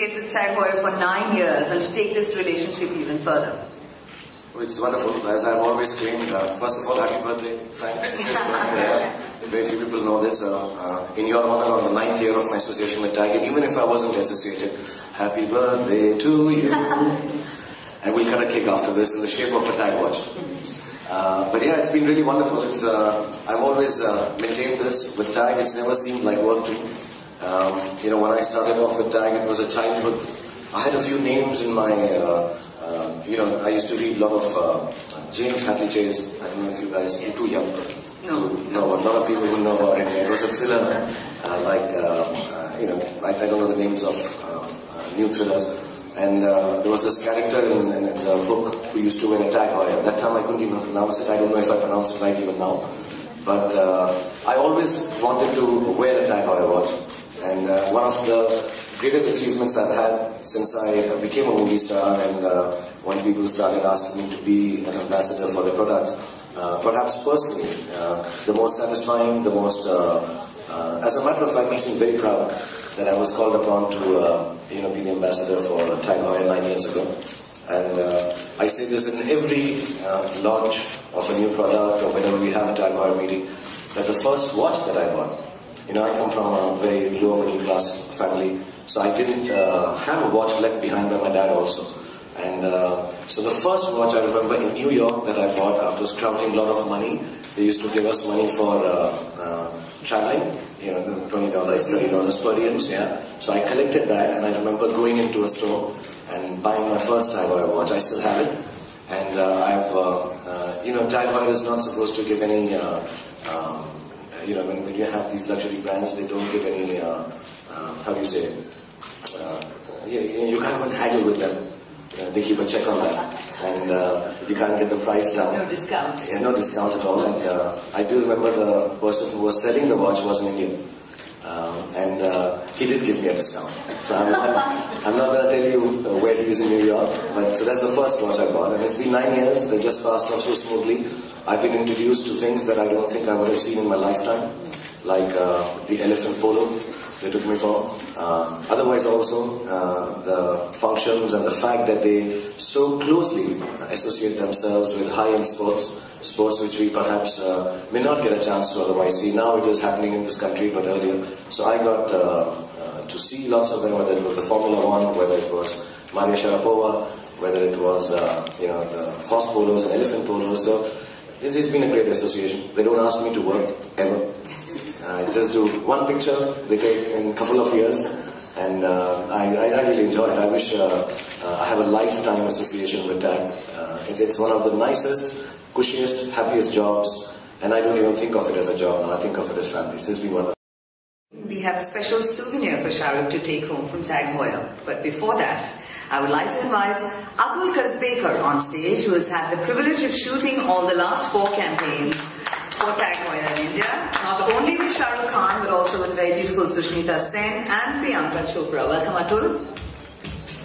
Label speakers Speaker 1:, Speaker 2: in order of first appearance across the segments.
Speaker 1: associate with Tag Heuer for 9 years and to take this relationship even further?
Speaker 2: It's wonderful. As I've always claimed, first of all, happy birthday, Frank. Very few people know this. In your honor, on the 9th year of my association with Tag, even if I wasn't associated, happy birthday to you. And we'll cut a cake after this in the shape of a Tag watch. But yeah, it's been really wonderful. I've always maintained this with Tag. It's never seemed like work to me. When I started off with Tag, it was a childhood. I had a few names in my, I used to read a lot of James Hadley Chase. I don't know if you guys, you're too young. No, a lot of people who know about it. It was a thriller, I don't know the names of new thrillers. And there was this character in the book who used to win a Tag Heuer. At that time I couldn't even pronounce it. I don't know if I pronounce it right even now. But I always wanted to wear a Tag Heuer watch. And one of the greatest achievements I've had since I became a movie star and when people started asking me to be an ambassador for their products, perhaps personally, the most satisfying, the most, as a matter of fact, makes me very proud that I was called upon to, be the ambassador for Tag Heuer 9 years ago. And I say this in every launch of a new product or whenever we have a Tag Heuer meeting, that the first watch that I bought, I come from a very lower middle class family, so I didn't have a watch left behind by my dad also. And so the first watch I remember in New York that I bought after scrounging a lot of money, they used to give us money for traveling, $20, $30 per diem, yeah. So I collected that and I remember going into a store and buying my first Tag Heuer watch. I still have it. And Tag Heuer is not supposed to give any, when you have these luxury brands, they don't give any, you can't even haggle with them. They keep a check on that. And you can't get the price down.
Speaker 1: No discount.
Speaker 2: Yeah, no discount at all. And I do remember the person who was selling the watch was an Indian. He did give me a discount. So I'm not going to tell you where he is in New York, but so that's the first watch I bought. And it's been 9 years, they just passed off so smoothly. I've been introduced to things that I don't think I would have seen in my lifetime, like the elephant polo they took me for. Otherwise also, the functions and the fact that they so closely associate themselves with high-end sports which we perhaps may not get a chance to otherwise see. Now it is happening in this country, but earlier. So I got to see lots of them, whether it was the Formula One, whether it was Maria Sharapova, whether it was the horse polos and elephant polos. So this has been a great association. They don't ask me to work ever. I just do one picture they take in a couple of years, and I really enjoy it. I wish I have a lifetime association with Tag. It's one of the nicest, cushiest, happiest jobs, and I don't even think of it as a job now. I think of it as family. So it's been wonderful.
Speaker 1: We have a special souvenir for Shahrukh to take home from Tag Heuer. But before that, I would like to invite Atul Kasbekar on stage, who has had the privilege of shooting all the last 4 campaigns for Tag Heuer in India, not only with Shahrukh Khan, but also with very beautiful Sushmita Sen and Priyanka Chopra. Welcome, Atul.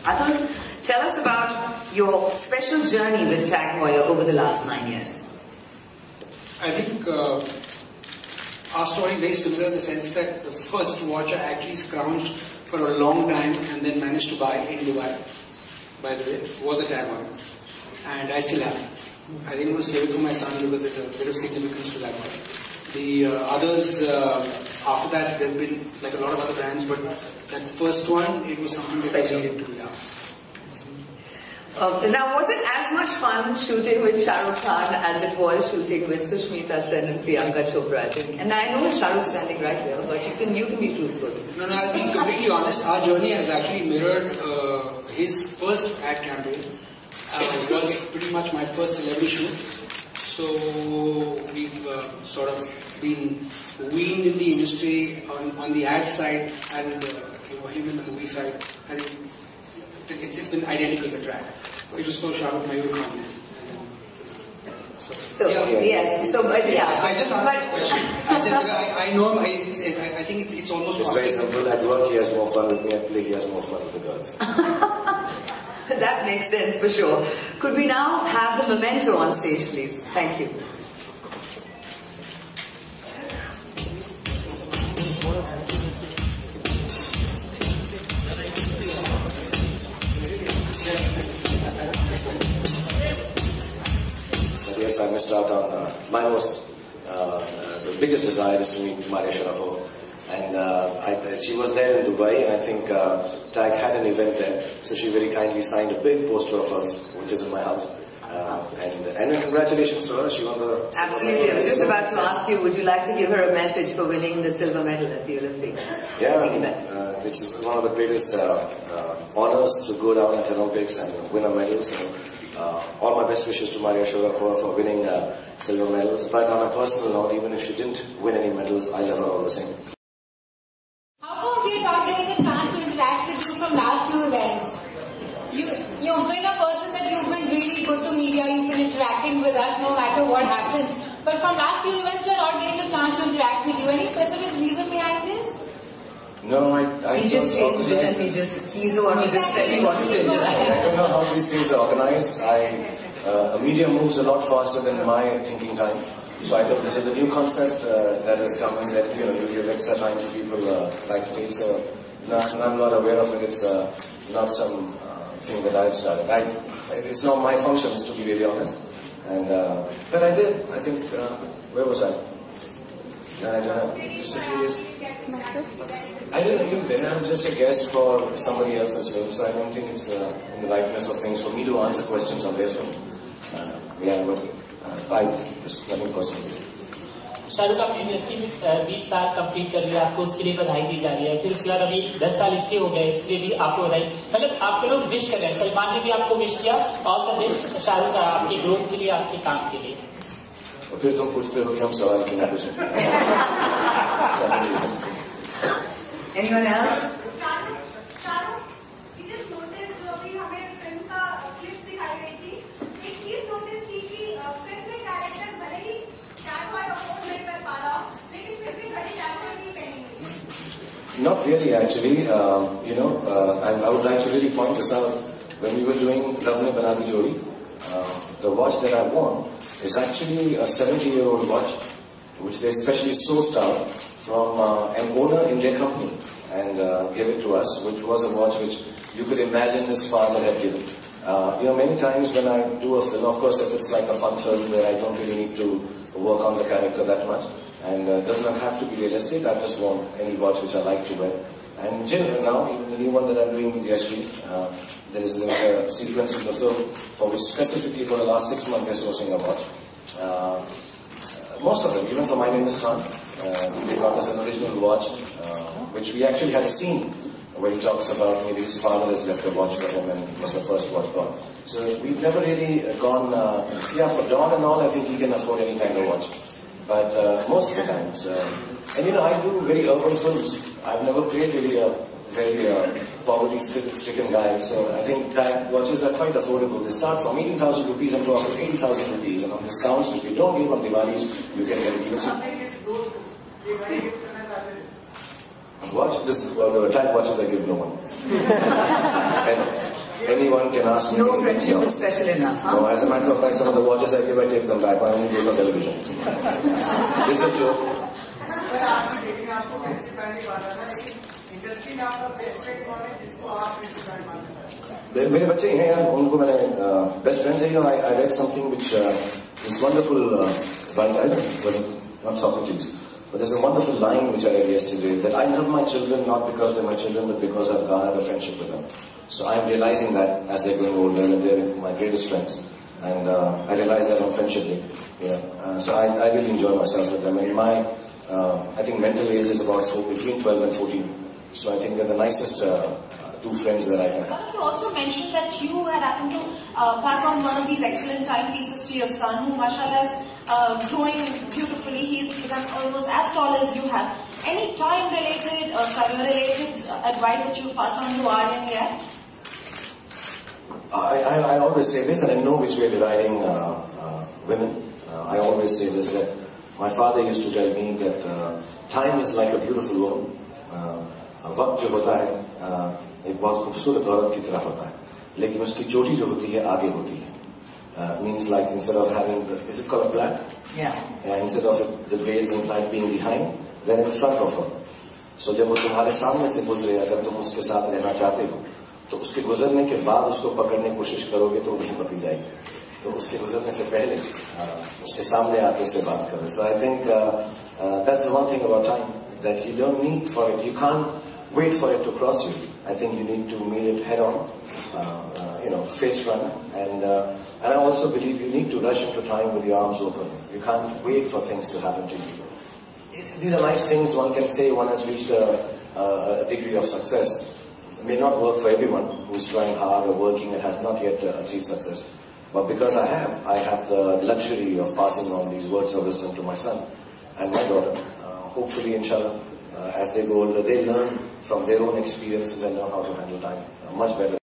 Speaker 1: Atul, tell us about your special journey with Tag Heuer over the last 9 years.
Speaker 3: I think our story is very similar in the sense that the first watch I actually scrounged for a long time and then managed to buy in Dubai, by the way, was a Tag Heuer. And I still have it. I think I'm going to save it for my son because there's a bit of significance to that one. The others, after that, there have been like a lot of other brands, but that first one, it was something that I needed to, yeah.
Speaker 1: Now, was it as much fun shooting with Shahrukh Khan as it was shooting with Sushmita Sen and Priyanka Chopra, I think? And I know Shahrukh's standing right here, but you can be truthful.
Speaker 3: No, I'll be completely honest. Our journey has actually mirrored his first ad campaign. It was pretty much my first celebrity shoot. So we've sort of been weaned in the industry on the ad side and him in the movie side. I think it's been identical, the track. It was for Shahrukh Mayur Khan.
Speaker 1: So, yes. So, but yeah.
Speaker 3: I just asked the question. I said, I know, I think it's almost...
Speaker 2: It's very simple. At work he has more fun with me. At play he has more fun with the girls.
Speaker 1: That makes sense for sure. Could we now have the memento on stage, please? Thank you.
Speaker 2: missed out on my most, the biggest desire is to meet Maria Sharapova. And she was there in Dubai, and I think TAG had an event there, so she very kindly signed a big poster of us, which is in my house. And congratulations to her, she won the...
Speaker 1: Absolutely, I was just about to ask you, would you like to give her a message for winning the silver medal at the Olympics?
Speaker 2: Yeah, it's one of the greatest honors to go down at Olympics and win a medal. So all my best wishes to Maria Sharapova for winning silver medals. But on a personal note, even if she didn't win any medals, I love her all the same.
Speaker 4: How come we are not getting a chance to interact with you from last few events? You've been a person that you've been really good to media, you've been interacting with us no matter what happens. But from last few events, we're not getting a chance to interact with you. Any specific reason behind this?
Speaker 2: No, I
Speaker 1: he just changed it and he's the one who just said he wanted to interact.
Speaker 2: I don't know how these things are organized. Media moves a lot faster than my thinking time. So I thought this is a new concept that has come and that you give extra time to people backstage. So I'm not aware of it. It's not some thing that I've started. It's not my functions, to be really honest. And but I did. I think where was I? I don't know. Just a few days. I didn't even then. I'm just a guest for somebody else's film, so I don't think it's in the likeness of things for me to answer questions on their film. Just nothing personal.
Speaker 5: Shahrukh आप industry में 20 साल complete कर रही है, आपको उसके लिए बधाई दी जा रही है। फिर उसके बाद अभी 10 साल इसके हो गए, इसके लिए भी आपको बधाई। मतलब आपको लोग विश कर रहे हैं, सलमान ने भी आपको विश किया। ऑल द बेस्ट शाहरुख, आपके ग्रोथ के लिए, आपके काम के लिए।
Speaker 2: और फिर तुम पूछते हो कि हम सवाल क्यों नहीं पूछे?
Speaker 1: Anyone else?
Speaker 2: Not really, actually. I would like to really point this out. When we were doing Love Ne Bana Di Jodi, the watch that I won is actually a 70-year-old watch, which they specially sourced out from an owner in their company and gave it to us, which was a watch which you could imagine his father had given. Many times when I do a film, of course, if it's like a fun film where I don't really need to work on the character that much, and does not have to be realistic, I just want any watch which I like to wear. And generally now, even the new one that I'm doing with Yashvi, there is a sequence in the film for which specifically for the last 6 months they're sourcing a watch. Most of them, even for My Name is Khan, they got us an original watch, which we actually had a scene where he talks about maybe his father has left a watch for him and it was the first watch bought. So we've never really gone, for Don and all, I think he can afford any kind of watch. But most of the times, I do very urban films. I've never played really a very poverty-stricken guy, so I think that watches are quite affordable. They start from 80,000 rupees and go up to 80,000 rupees, and on discounts which we don't give on Diwalis, you can get it even cheap. Watch this. The type watches I give no one. And anyone can ask me.
Speaker 1: No friendship is special enough, huh?
Speaker 2: No, as a matter of fact, some of the watches I give, I take them back. I only do it on television. This is a joke. मेरे बच्चे हैं यार, उनको मैंने best friends है. I read something which is wonderful. Not Socrates. But there's a wonderful line which I read yesterday, that I love my children not because they're my children, but because I've garnered a friendship with them. So I'm realizing that as they're growing older, and they're my greatest friends. And I realize that on Friendship Day. So I really enjoy myself with them. And I think mental age is about between 12 and 14. So I think they're the nicest two friends that I can have.
Speaker 6: You also mentioned that you had happened to pass on one of these excellent timepieces to your son, who mashallah is growing beautifully. He's become almost as tall as you have. Any time-related or career-related advice that you've passed on to Aryan yet?
Speaker 2: I always say this, and I know which way we're riding women. I always say this, that my father used to tell me that time is like a beautiful woman. वक्त जो होता है एक बहुत खूबसूरत औरत की तरह होता है, लेकिन उसकी चोटी जो होती है आगे होती है. Means like instead of having is it called a plait?
Speaker 1: Yeah.
Speaker 2: Instead of the braids and plait being behind, then in front of her. So जब वो तुम्हारे सामने से गुजरे, अगर तुम उसके साथ रहना चाहते हो, तो उसके गुजरने के बाद उसको पकड़ने की कोशिश करोगे तो वहीं पकड़ी जाएगी. तो उसके गुजरने से पहले उसके सामने आके उससे बात करो. So I think that's the one thing about time, that you don't need for it. You can't wait for it to cross you. I think you need to meet it head on, face front. And I also believe you need to rush into time with your arms open. You can't wait for things to happen to you. These are nice things one can say. One has reached a degree of success. It may not work for everyone who's trying hard or working and has not yet achieved success. But because I have the luxury of passing on these words of wisdom to my son and my daughter. Hopefully, inshallah, as they go older, they learn from their own experiences and know how to handle time much better.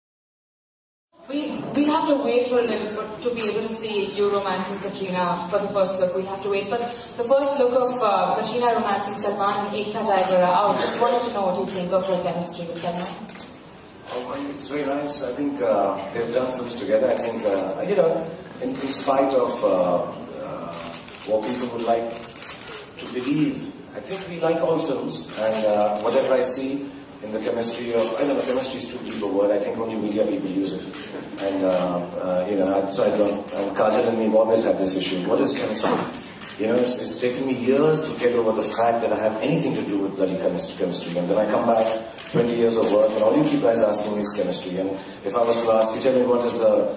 Speaker 7: We have to wait for a little to be able to see you romancing Katrina for the first look. We have to wait. But the first look of Katrina romancing Salman and Ekta Tiger out, just wanted to know what you think of her chemistry with Salman.
Speaker 2: Oh, it's very nice. I think they've done films together. I think, in spite of what people would like to believe, I think we like all films. And whatever I see in the chemistry of, I don't know, chemistry is too deep a word. I think only media people use it. And, so I don't, and Kajal and me have always had this issue. What is chemistry? It's taken me years to get over the fact that I have anything to do with bloody chemistry. And then I come back, 20 years of work, and all you keep guys asking me is chemistry. And if I was to ask you, tell me what is the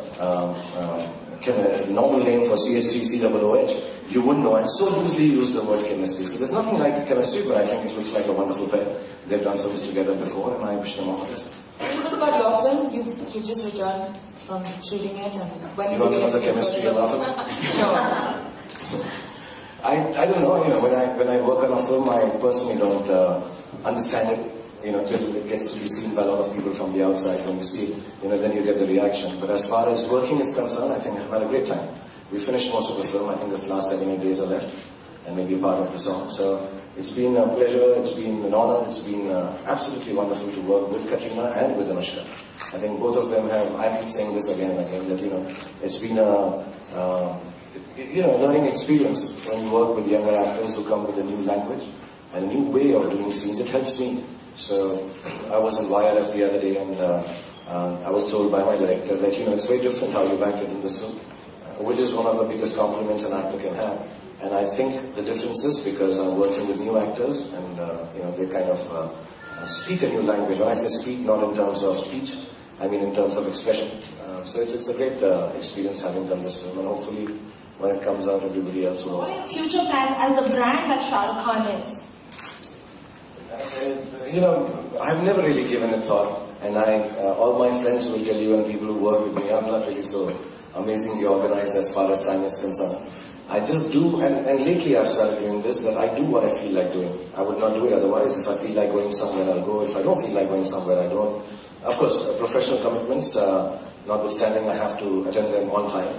Speaker 2: normal name for CH3COOH, you wouldn't know. And so loosely use the word chemistry. So there's nothing like chemistry, but I think it looks like a wonderful pair. They've done films together before, and I wish them all the best.
Speaker 7: What about your film? You just returned from shooting it, and when
Speaker 2: you want to know the chemistry of our film?
Speaker 7: Sure.
Speaker 2: I don't know. When I work on a film, I personally don't understand it. Till it gets to be seen by a lot of people from the outside. When you see it, then you get the reaction. But as far as working is concerned, I think I've had a great time. We finished most of the film. I think this last 7-8 days are left, and maybe a part of the song. So it's been a pleasure. It's been an honor. It's been absolutely wonderful to work with Katrina and with Anushka. I think both of them have. I keep saying this again and again that it's been a learning experience when you work with younger actors who come with a new language and a new way of doing scenes. It helps me. So I was in YRF the other day, and I was told by my director that it's very different how you've acted in this film, which is one of the biggest compliments an actor can have. And I think the difference is because I'm working with new actors, and they kind of speak a new language. When I say speak, not in terms of speech, I mean in terms of expression. So it's a great experience having done this film, and hopefully when it comes out, everybody else will also.
Speaker 6: What are your future plans as the brand that Shah Rukh Khan is?
Speaker 2: I've never really given it thought, and all my friends will tell you, and people who work with me, I'm not really so amazingly organized as far as time is concerned. I just do, and lately I've started doing this, that I do what I feel like doing. I would not do it otherwise. If I feel like going somewhere, I'll go. If I don't feel like going somewhere, I don't. Of course, professional commitments, notwithstanding, I have to attend them on time.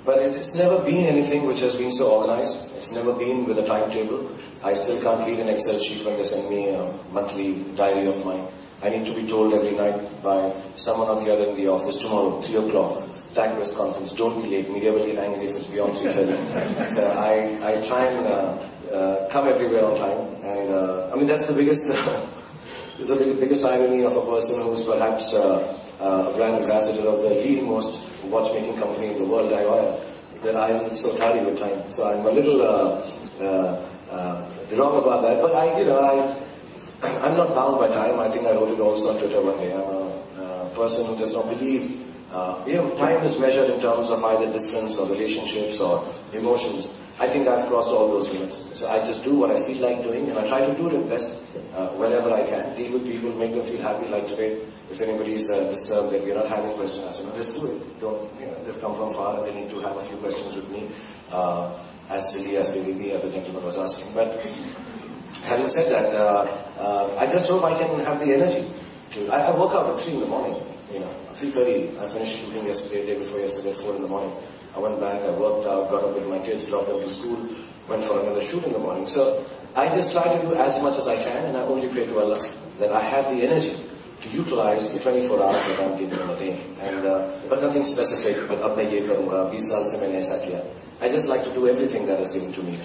Speaker 2: But it's never been anything which has been so organized. It's never been with a timetable. I still can't read an Excel sheet when they send me a monthly diary of mine. I need to be told every night by someone or the other in the office, tomorrow, 3 o'clock, tag press conference, don't be late. Media will get angry if it's beyond 3:30. So I try and come everywhere on time. And that's the biggest, is the biggest irony of a person who's perhaps a brand ambassador of the leading most watchmaking company in the world, heuer, that I am so tardy with time. So I'm a little wrong about that. But I'm not bound by time. I think I wrote it also on Twitter one day. I'm a person who does not believe. Time is measured in terms of either distance or relationships or emotions. I think I've crossed all those limits. So I just do what I feel like doing, and I try to do it best whenever I can. Deal with people, make them feel happy. Like today, if anybody's disturbed that we're not having questions, I say, no, let's do it. They've come from far and they need to have a few questions with me, as silly as they may be, as the gentleman was asking. But having said that, I just hope I can have the energy to. I woke up at 3 in the morning. 3:30. I finished shooting yesterday, day before yesterday, at 4 in the morning. I went back, I worked out, got up with my kids, dropped them to school, went for another shoot in the morning. So I just try to do as much as I can, and I only pray to Allah that I have the energy to utilize the 24 hours that I'm given in a day. But nothing specific, but ab main ye karunga, 20 saal se maine aisa kiya. I just like to do everything that is given to me.